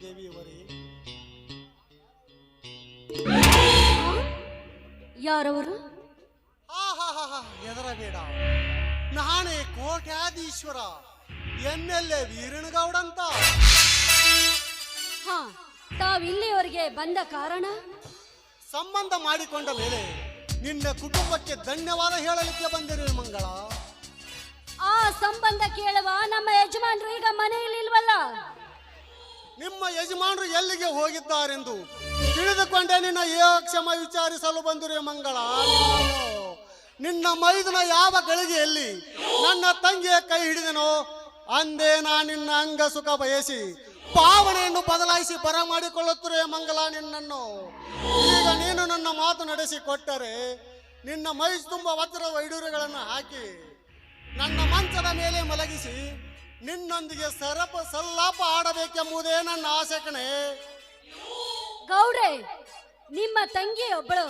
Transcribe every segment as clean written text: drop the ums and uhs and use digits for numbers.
ದೇವಿಯವರೇ. ಯಾರವರು? ಹೆದರಬೇಡ, ನಾನೇ ಕೋಟ್ಯಾಧೀಶ್ವರ ಎನ್ನೆಲ್ಲೆ ವೀರನಗೌಡಂತ. ಹಾ, ತಾವಿಲ್ಲಿಯವರೆಗೆ ಬಂದ ಕಾರಣ? ಸಂಬಂಧ ಮಾಡಿಕೊಂಡ ಮೇಲೆ ನಿನ್ನ ಕುಟುಂಬಕ್ಕೆ ಧನ್ಯವಾದ ಹೇಳಲಿಕ್ಕೆ ಬಂದಿರು ಮಂಗಳ. ಆ ಸಂಬಂಧ ಕೇಳುವ ನಮ್ಮ ಯಜಮಾನ್ರು ಈಗ ಮನೆಯಲ್ಲಿಲ್ವಲ್ಲ? ನಿಮ್ಮ ಯಜಮಾನರು ಎಲ್ಲಿಗೆ ಹೋಗಿದ್ದಾರೆಂದು ತಿಳಿದುಕೊಂಡೆ ನಿನ್ನ ಯೋಗಕ್ಷೇಮ ವಿಚಾರಿಸಲು ಬಂದಿರು ಮಂಗಳ. ನಿನ್ನ ಮೈದುನ ಯಾವ ಗಳಿಗೆಯಲ್ಲಿ ನನ್ನ ತಂಗಿಯ ಕೈ ಹಿಡಿದನೋ ಅಂದೇ ನಿನ್ನ ಅಂಗ ಸುಖ ಬಯಸಿ ಭಾವನೆಯನ್ನು ಬದಲಾಯಿಸಿ ಬರಮಾಡಿಕೊಳ್ಳುತ್ತಿರೆ ಮಂಗಲ ನಿನ್ನನ್ನು. ಈಗ ನೀನು ನನ್ನ ಮಾತು ನಡೆಸಿಕೊಟ್ಟರೆ ನಿನ್ನ ಮೈ ತುಂಬ ವಜ್ರ ವೈಡೂರ್ಯಗಳನ್ನು ಹಾಕಿ ನನ್ನ ಮಂಚದ ಮೇಲೆ ಮಲಗಿಸಿ ನಿನ್ನೊಂದಿಗೆ ಸಲ್ಲಾಪ ಆಡಬೇಕೆಂಬುದೇ ನನ್ನ ಆಸೆ ಕಣೆ. ಗೌಡ್ರೆ, ನಿಮ್ಮ ತಂಗಿಯೊಬ್ಬಳು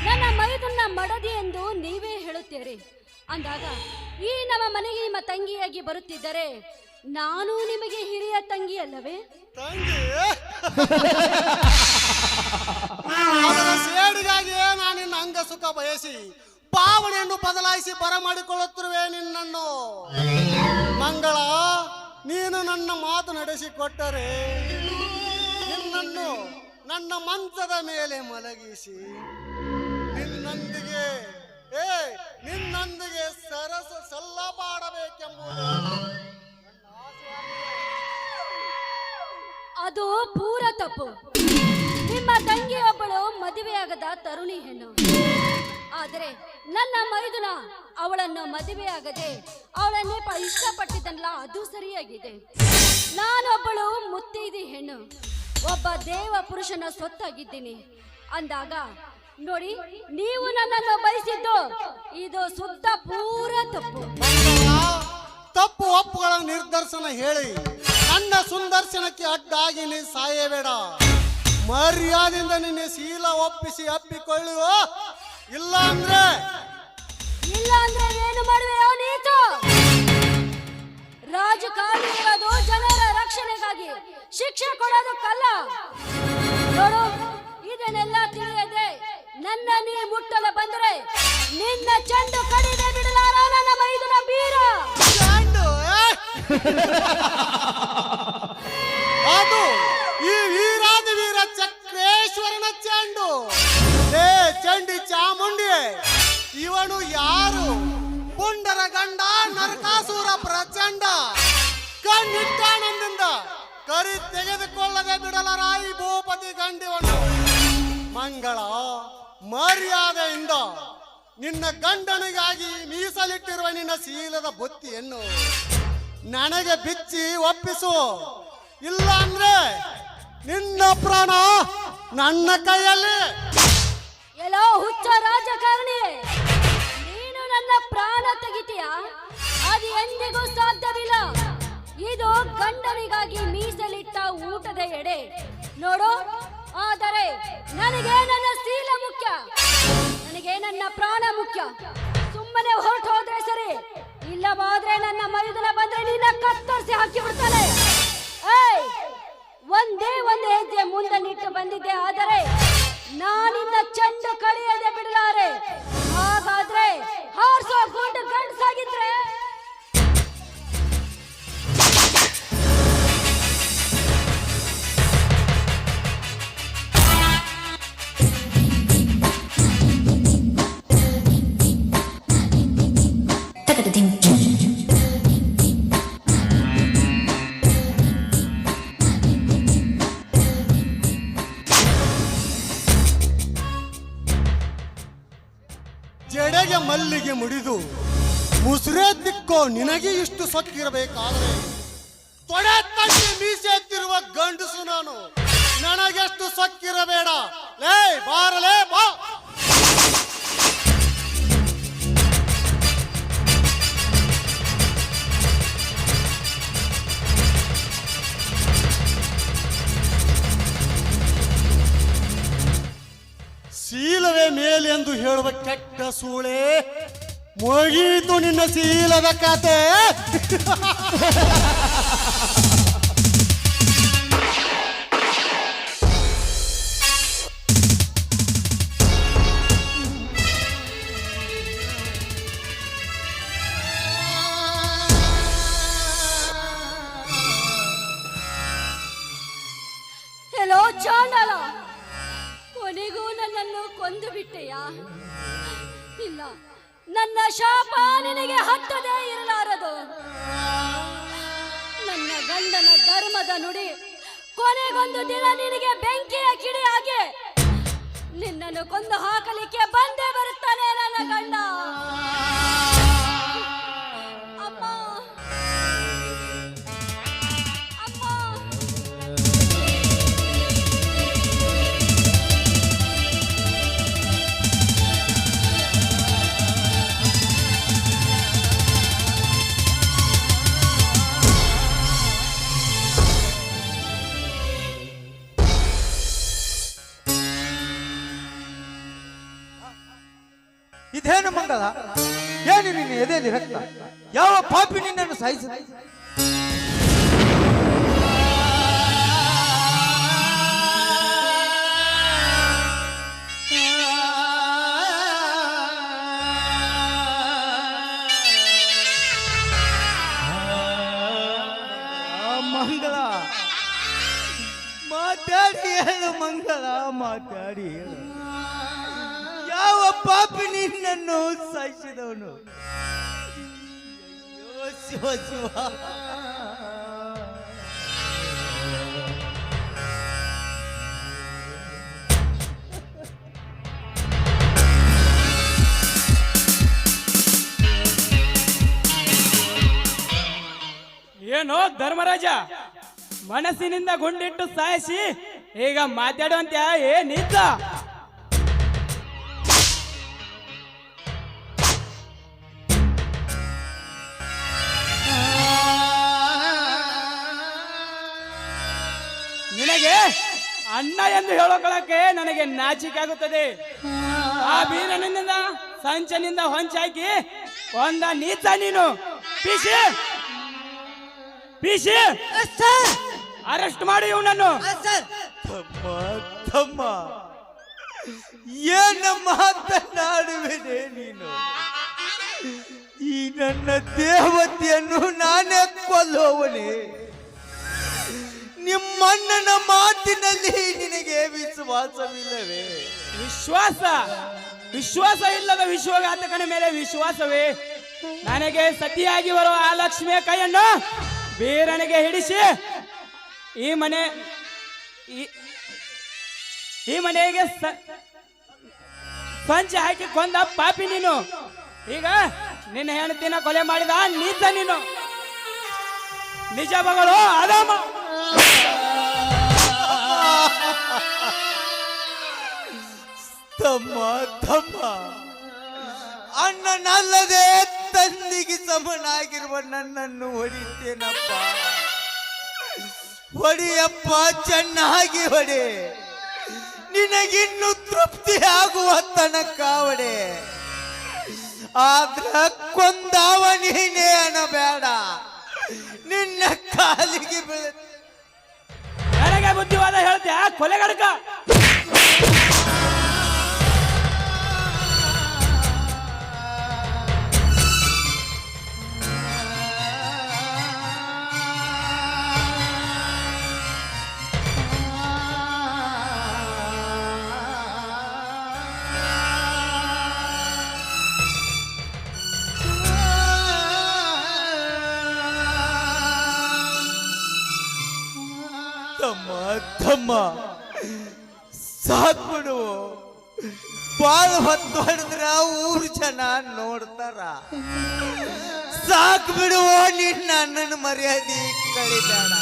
ನನ್ನ ಮೈದುನ ಮಡದಿ ಎಂದು ನೀವೇ ಹೇಳುತ್ತೀರಿ. ಅಂದಾಗ ಈ ನಮ್ಮ ಮನೆಗೆ ನಿಮ್ಮ ತಂಗಿಯಾಗಿ ಬರುತ್ತಿದ್ದರೆ ನಾನು ನಿಮಗೆ ಹಿರಿಯ ತಂಗಿ ಅಲ್ಲವೇ? ತಂಗಿ ಸೇಡಿಗಾಗಿಯೇ ನಾನು ನಿನ್ನ ಅಂಗ ಸುಖ ಬಯಸಿ ಭಾವನೆಯನ್ನು ಬದಲಾಯಿಸಿ ಬರಮಾಡಿಕೊಳ್ಳುತ್ತಿರುವೆ ನಿನ್ನನ್ನು. ಮಂಗಳ, ನೀನು ನನ್ನ ಮಾತು ನಡೆಸಿಕೊಟ್ಟರೆ ನಿನ್ನನ್ನು ನನ್ನ ಮಂಚದ ಮೇಲೆ ಮಲಗಿಸಿ ನಿನ್ನೊಂದಿಗೆ ಸಲ್ಲಾಪ ಆಡಬೇಕೆಂಬುದು ಅದು ಪೂರ ತಪ್ಪು. ನಿಮ್ಮ ತಂಗಿಯೊಬ್ಬಳು ಮದುವೆಯಾಗದ ತರುಣಿ ಹೆಣ್ಣು. ಆದರೆ ನನ್ನ ಮೈದುನ ಅವಳನ್ನು ಮದುವೆಯಾಗದೆ ಅವಳನ್ನೇ ಇಷ್ಟಪಟ್ಟಿದ್ದಲ್ಲ, ಅದು ಸರಿಯಾಗಿದೆ. ನಾನೊಬ್ಬಳು ಮುತ್ತೈದಿ ಹೆಣ್ಣು, ಒಬ್ಬ ದೇವ ಪುರುಷನ ಸೊತ್ತಾಗಿದ್ದೀನಿ. ಅಂದಾಗ ನೋಡಿ, ನೀವು ನನ್ನನ್ನು ಬಯಸಿದ್ದು ಇದು ಸುತ್ತ ಪೂರ ತಪ್ಪು. ತಪ್ಪು ಒಪ್ಪುಗಳ ನಿರ್ದರ್ಶನ ಹೇಳಿ ನನ್ನ ಸುಂದರ್ಶನಕ್ಕೆ ಅಡ್ಡಾಗಿ ನೀ ಸಾಯಬೇಡ. ಮರ್ಯಾದೆಯಿಂದ ನಿನ್ನೆ ಶೀಲ ಒಪ್ಪಿಸಿ ಅಪ್ಪಿಕೊಳ್ಳುವ. ಇಲ್ಲ ಅಂದ್ರೆ ಏನು ಮಾಡುವೆಯೋ ನೀತು? ರಾಜಕಾರಣಿ ಇರೋದು ಜನರ ರಕ್ಷಣೆಗಾಗಿ, ಶಿಕ್ಷೆ ಕೊಡೋದಕ್ಕಲ್ಲ. ನೋಡು, ಇದನ್ನೆಲ್ಲ ತಿಳಿಯದೆ ನನ್ನ ನೀ ಮುಟ್ಟಲು ಬಂದರೆ ನಿನ್ನ ಚೆಂಡು ಕಡಿದೆ ಬಿಡಲಾರ ನನ್ನ ಮೈದುನ ಬೀರ. ಅದು ಈ ವೀರಾದಿ ವೀರ ಚಕ್ರೇಶ್ವರನ ಚೆಂಡು. ಚಂಡಿ ಚಾಮುಂಡಿ, ಇವನು ಯಾರು? ಪುಂಡರ ಗಂಡ ನರಕಾಸುರ ಪ್ರಚಂಡ. ಕಣ್ಣಿಟ್ಟಾನಂದಿಂದ ಕರಿ ತೆಗೆದುಕೊಳ್ಳದೆ ಬಿಡಲರ ಈ ಭೂಪತಿ ಗಂಡಿವನು. ಮಂಗಳ, ಮರ್ಯಾದೆಯಿಂದ ನಿನ್ನ ಗಂಡನಿಗಾಗಿ ಮೀಸಲಿಟ್ಟಿರುವ ನಿನ್ನ ಶೀಲದ ಬುತ್ತಿಯನ್ನು ನನಗೆ ಬಿಚ್ಚಿ ಒಪ್ಪಿಸು. ಇಲ್ಲ ಅಂದ್ರೆ ನಿನ್ನ ಪ್ರಾಣ ನನ್ನ ಕೈಯಲ್ಲಿ. ಎಲ್ಲೋ ಹುಚ್ಚ ರಾಜಕಾರಣಿ, ನೀನು ನನ್ನ ಪ್ರಾಣ ತೆಗಿತೀಯ? ಅದು ಎಂದಿಗೂ ಸಾಧ್ಯವಿಲ್ಲ. ಇದು ಗಂಡನಿಗಾಗಿ ಮೀಸಲಿಟ್ಟ ಊಟದ ಎಡೆ ನೋಡು. ಆದರೆ ನನಗೆ ನನ್ನ ಶೀಲ ಮುಖ್ಯ, ನನಗೆ ನನ್ನ ಪ್ರಾಣ ಮುಖ್ಯ. ಸುಮ್ಮನೆ ಹೊರಟು ಹೋದ್ರೆ ಸರಿ, ಇಲ್ಲವಾದ್ರೆ ನನ್ನ ಮೈದುನ ಬಂದ್ರೆ ನಿನ್ನ ಕತ್ತರಿಸಿ ಹಾಕಿ ಬಿಡ್ತಾನೆ. ಒಂದೇ ಒಂದು ಹೆಜ್ಜೆ ಮುಂದೆ ನಿಟ್ಟು ಬಂದಿದ್ದೆ, ಆದರೆ ನಾನಿನ್ನ ಚೆಂಡು ಕಳಿಯದೆ ಬಿಡಲಾರೆ. ಹಾಗಾದ್ರೆ ಹಾರ್ಸೋ ಗುಂಡು ಗಂಡಸಾಗಿದ್ರೆ ಜಡೆಗೆ ಮಲ್ಲಿಗೆ ಮುಡಿದು ಮುಸುರೆ ದಿಕ್ಕೋ ನಿನಗೆ ಇಷ್ಟು ಸೊಕ್ಕಿರಬೇಕಾದ್ರೆ ತೊಡೆ ತಟ್ಟಿ ಮೀಸೆ ಎತ್ತಿರುವ ಗಂಡಸು ನಾನು. ನನಗೆಷ್ಟು ಸೊಕ್ಕಿರಬೇಡ. ಲೇ ಬಾರಲೇ ಬಾ. ಶೀಲವೇ ಮೇಲೆಂದು ಹೇಳುವ ಕೆಟ್ಟ ಸೂಳೆ, ಮುಗೀತು ನಿನ್ನ ಶೀಲದ ಕತೆ. ನನ್ನನ್ನು ಕೊಂದು ಬಿಟ್ಟೆಯಾ? ಇಲ್ಲ, ನನ್ನ ಶಾಪ ನಿನಗೆ ಹತ್ತದೇ ಇರಲಾರದು. ನನ್ನ ಗಂಡನ ಧರ್ಮದ ನುಡಿ ಕೊನೆಗೊಂದು ದಿನ ನಿನಗೆ ಬೆಂಕಿಯ ಕಿಡಿಯಾಗಿ ನಿನ್ನನ್ನು ಕೊಂದು ಹಾಕಲಿಕ್ಕೆ ಬಂದೇ ಬರುತ್ತಾನೆ ನನ್ನ ಗಂಡ. ಅಮ್ಮ, ಅಮ್ಮ. ಇದೇನು ಮಂಗಲ? ಏನು ನಿನ್ನ ಎದೆಯಲ್ಲಿ ರಕ್ತ? ಯಾವ ಪಾಪಿ ನಿನ್ನನ್ನು ಸಾಯಿಸಿದ? ಮಂಗಲ ಮಾತಾಡಿ ಹೇಳು, ಮಂಗಲ ಮಾತಾಡಿ ಹೇಳು. ಯಾವ ಪಾಪಿ ನಿನ್ನನ್ನು ಸಾಯಿಸಿದವನು? ಅಯ್ಯೋ ಶಿವ ಶಿವ. ಏನೋ ಧರ್ಮರಾಜ, ಮನಸ್ಸಿನಿಂದ ಗುಂಡಿಟ್ಟು ಸಾಯಿಸಿ ಈಗ ಮಾತಾಡುವಂತ ಏನಿದ್ದ? ನಿನಗೆ ಅಣ್ಣ ಎಂದು ಹೇಳೋಕೊಳ್ಳಕ್ಕೆ ನನಗೆ ನಾಚಿಕೆ ಆಗುತ್ತದೆ. ಆ ಬೀರನಿಂದ ಸಂಚನಿಂದ ಹೊಂಚಾಕಿ ಒಂದ ನೀಚ ನೀನು. ಪಿಸಿ ಪಿಸಿ ಅರೆಸ್ಟ್ ಮಾಡಿ ಇವನನ್ನು. ತಮ್ಮ ತಮ್ಮ, ಏನ ಮಾತನಾಡುವಿದೆ ನೀನು? ಈ ನನ್ನ ದೇವತೆಯನ್ನು ನಾನೇ ಕೊಲ್ಲುವವನೇ? ನಿಮ್ಮಣ್ಣನ ಮಾತಿನಲ್ಲಿ ನಿನಗೆ ವಿಶ್ವಾಸವಿಲ್ಲವೇ? ವಿಶ್ವಾಸ ಇಲ್ಲದ ವಿಶ್ವಘಾತಕನ ಮೇಲೆ ವಿಶ್ವಾಸವೇ? ನನಗೆ ಸತಿಯಾಗಿ ಬರುವ ಆ ಲಕ್ಷ್ಮಿಯ ಕೈಯನ್ನು ಬೇರನಿಗೆ ಹಿಡಿಸಿ ಈ ಮನೆಗೆ ಸಂಚೆ ಹಾಕಿ ಕೊಂದ ಪಾಪಿ ನೀನು. ಈಗ ನಿನ್ನ ಹೆಂಡತಿನ ಕೊಲೆ ಮಾಡಿದ ನೀತ ನೀನು. ನಿಜ ಮಗಳು ಆದಾಮ. ತಮ್ಮ ತಮ್ಮ, ಅಣ್ಣನಲ್ಲದೆ ತಂದಿಗೆ ಸಮನಾಗಿರುವ ನನ್ನನ್ನು ಹೊಡಿತೇನಪ್ಪ. ಹೊಡಿಯಪ್ಪ, ಚೆನ್ನಾಗಿ ಹೊಡೆ. ನಿನಗಿನ್ನು ತೃಪ್ತಿ ಆಗುವ ತನಕ ಹೊಡೆ. ಆದ್ರ ಕೊಂದಾವ ನೀನೇ ಅನ್ನಬೇಡ. ನಿನ್ನ ಕಾಲಿಗೆ ಬೀಳ. ನನಗೆ ಬುದ್ಧಿವಾದ ಹೇಳ್ತೀಯ ಕೊಲೆಗಡಕ? ತಮ್ಮ ಸಾಕ್ಬಿಡು. ಬಾಳ ಹೊತ್ತು ಹೊಡೆದ್ರ ಊರು ಜನ ನೋಡ್ತಾರ. ಸಾಕ್ ಬಿಡುವ. ನಿನ್ನ ಅಣ್ಣನ ಮರ್ಯಾದೆ ಕಳಿಬೇಡ.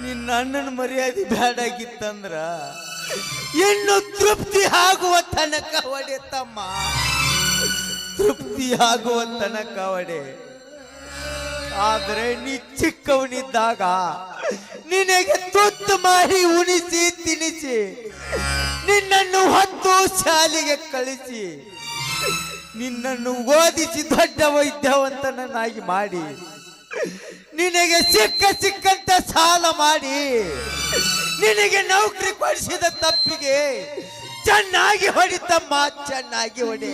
ನಿನ್ನ ಅಣ್ಣನ ಮರ್ಯಾದೆ ಬೇಡಾಗಿತ್ತಂದ್ರ ಇನ್ನು ತೃಪ್ತಿ ಆಗುವ ತನಕ ಹೊಡೆ ತಮ್ಮ. ತೃಪ್ತಿ ಆಗುವ ತನಕ ಹೊಡೆ. ಆದ್ರೆ ನೀ ಚಿಕ್ಕವನಿದ್ದಾಗ ನಿನಗೆ ತುತ್ತು ಮಾಡಿ ಉಣಿಸಿ ತಿನಿಸಿ ನಿನ್ನನ್ನು ಹೊತ್ತು ಶಾಲೆಗೆ ಕಳಿಸಿ ನಿನ್ನನ್ನು ಓದಿಸಿ ದೊಡ್ಡ ವೈದ್ಯವಂತನನ್ನಾಗಿ ಮಾಡಿ ನಿನಗೆ ಸಿಕ್ಕಂತ ಸಾಲ ಮಾಡಿ ನಿನಗೆ ನೌಕರಿ ಕೊಡಿಸಿದ ತಪ್ಪಿಗೆ ಚೆನ್ನಾಗಿ ಹೊಡಿತಮ್ಮ, ಚೆನ್ನಾಗಿ ಹೊಡಿ.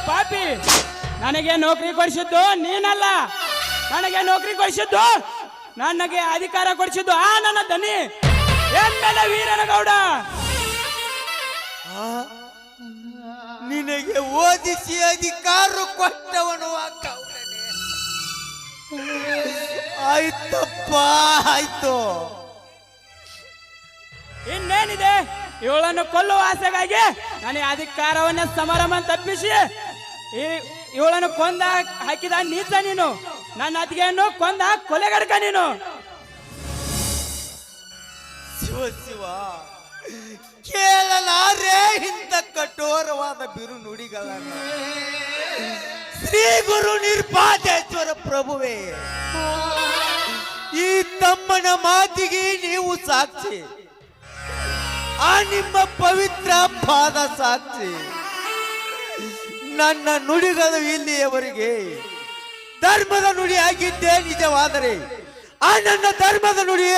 ಪಾಪಿ, ನನಗೆ ನೌಕರಿ ಕೊಡಿಸಿದ್ದು ನೀನಲ್ಲ. ನನಗೆ ನೌಕರಿ ಕೊಡಿಸಿದ್ದು, ನನಗೆ ಅಧಿಕಾರ ಕೊಡಿಸಿದ್ದು ಆ ನನ್ನ ದನಿ. ಎನ್ನನ ವೀರನಗೌಡ. ನಿನಗೆ ಓದಿಸಿ ಅಧಿಕಾರ ಕೊಟ್ಟವನು ಆ ಗೌಡನೇ. ಆಯ್ತಪ್ಪ ಆಯ್ತು. ಇನ್ನೇನಿದೆ, ಇವಳನ್ನು ಕೊಲ್ಲುವ ಆಸೆಗಾಗಿ ನಾನು ಈ ಅಧಿಕಾರವನ್ನ ಸಮಾರಂಭ ತಪ್ಪಿಸಿ ಇವಳನ್ನು ಕೊಂದ ಹಾಕಿದ ನೀಚ ನೀನು, ನನ್ನ ಅತ್ತಿಗೆಯನ್ನು ಕೊಂದ ಕೊಲೆಗಡಕ ನೀನು. ಶಿವ ಶಿವ, ಕೇಳಲಾರೆ ಇಂಥ ಕಠೋರವಾದ ಬಿರು ನುಡಿಗಳನ್ನು. ಶ್ರೀ ಗುರು ನಿರ್ಪಾದೇಶ್ವರ ಪ್ರಭುವೇ, ಈ ತಮ್ಮನ ಮಾತಿಗೆ ನೀವು ಸಾಕ್ಷಿ, ಆ ನಿಮ್ಮ ಪವಿತ್ರ ಪಾದ ಸಾಕ್ಷಿ. ನನ್ನ ನುಡಿಗಳು ಇಲ್ಲಿಯವರೆಗೆ ಧರ್ಮದ ನುಡಿ ಆಗಿದ್ದೇ ನಿಜವಾದರೆ ಆ ನನ್ನ ಧರ್ಮದ ನುಡಿ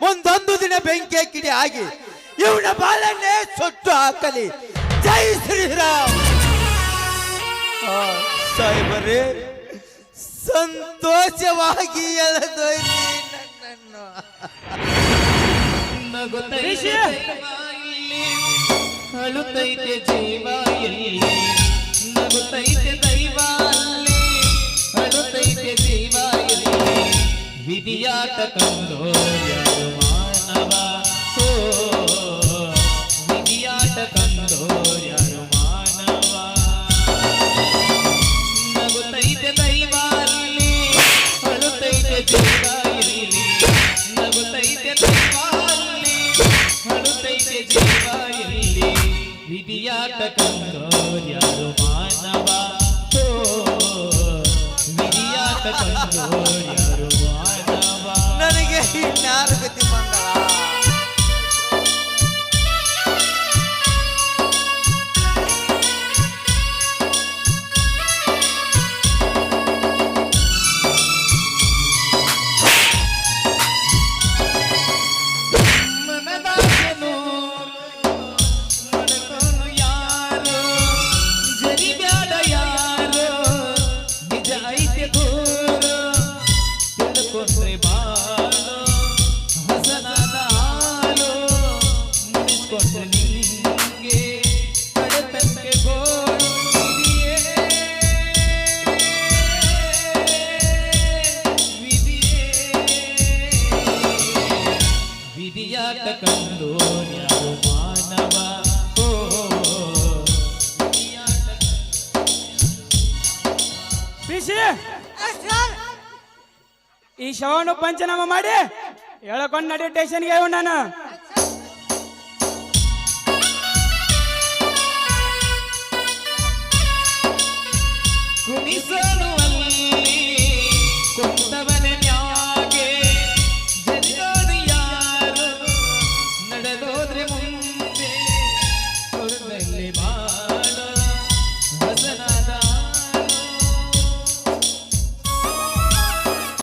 ಒಂದೊಂದು ದಿನ ಬೆಂಕಿ ಕಿಡಿ ಆಗಿ ಇವನ ಬಾಲನ್ನೇ ಸುಟ್ಟು ಹಾಕಲಿ. ಜೈ ಶ್ರೀರಾಮ್. ಸಾಹೇಬರೇ, ಸಂತೋಷವಾಗಿ ಎಳೆದೊಯ್ಲಿ ನನ್ನನ್ನು. ಅಳುತ್ತೈತೆ ಜೀವ ಎಲ್ಲಿ, ನಗುತ್ತೈತೆ ದೈವ ಅಲ್ಲಿ, ಅಳುತ್ತೈತೆ ಜೀವ ಎಲ್ಲಿ, ವಿಧಿಯಾಟ ಕಂಡು ಯಾರು ಮಾನವ, ಓ ವಿಧಿಯಾಟ ಕಂಡು ಯಾರು ಮಾನವ. ನಗುತ್ತೈತೆ ದೈವ ಅಲ್ಲಿ, ಅಳುತ್ತೈತೆ ಜೀವ ಎಲ್ಲಿ, ನಗುತ್ತೈತೆ ದೈವ ಅಲ್ಲಿ, ಅಳುತ್ತೈತೆ ಜೀವ ಎಲ್ಲಿ, ವಿಧಿಯಾಟ ಕಂಡೋರ್ಯಾರು ಮಾನವ, ಓ ವಿಧಿಯಾಟ ಕಂಡೋರ್ಯಾರು ಮಾನವ. ನನಗೆ ಇನ್ಯಾರ ಗತಿ ಮಂಗಳ. ಮನದಾಸನು ಮನಕೋನು ಯಾರು, ಜರಿಬ್ಯಾಡ ಯಾರು, ನಿಜ ಐತೆ ದೂರು, ತಿಳ್ಕೊಂಡ್ರೆ ಬಾಳು ಹಸನಾದ ಹಾಲು, ಮುನಿಸ್ಕೊಂಡ್ರೆ ನಿಂಗೆ ಕಡತಕ್ಕೆ ಗೋಳು ವಿಧಿಯೇ, ವಿಧಿಯಾಟ ಕಂಡು ಯಾರು ಮಾನವ, ಓ ವಿಧಿಯಾಟ ಬಿಸಿ ಈ ಶವವನ್ನು ಪಂಚನಾಮ ಮಾಡಿ ಹೇಳ್ಕೊಂಡು ನಡಿ ಸ್ಟೇಷನ್ಗೆ ನಾನು. ಕುಣಿಸಲು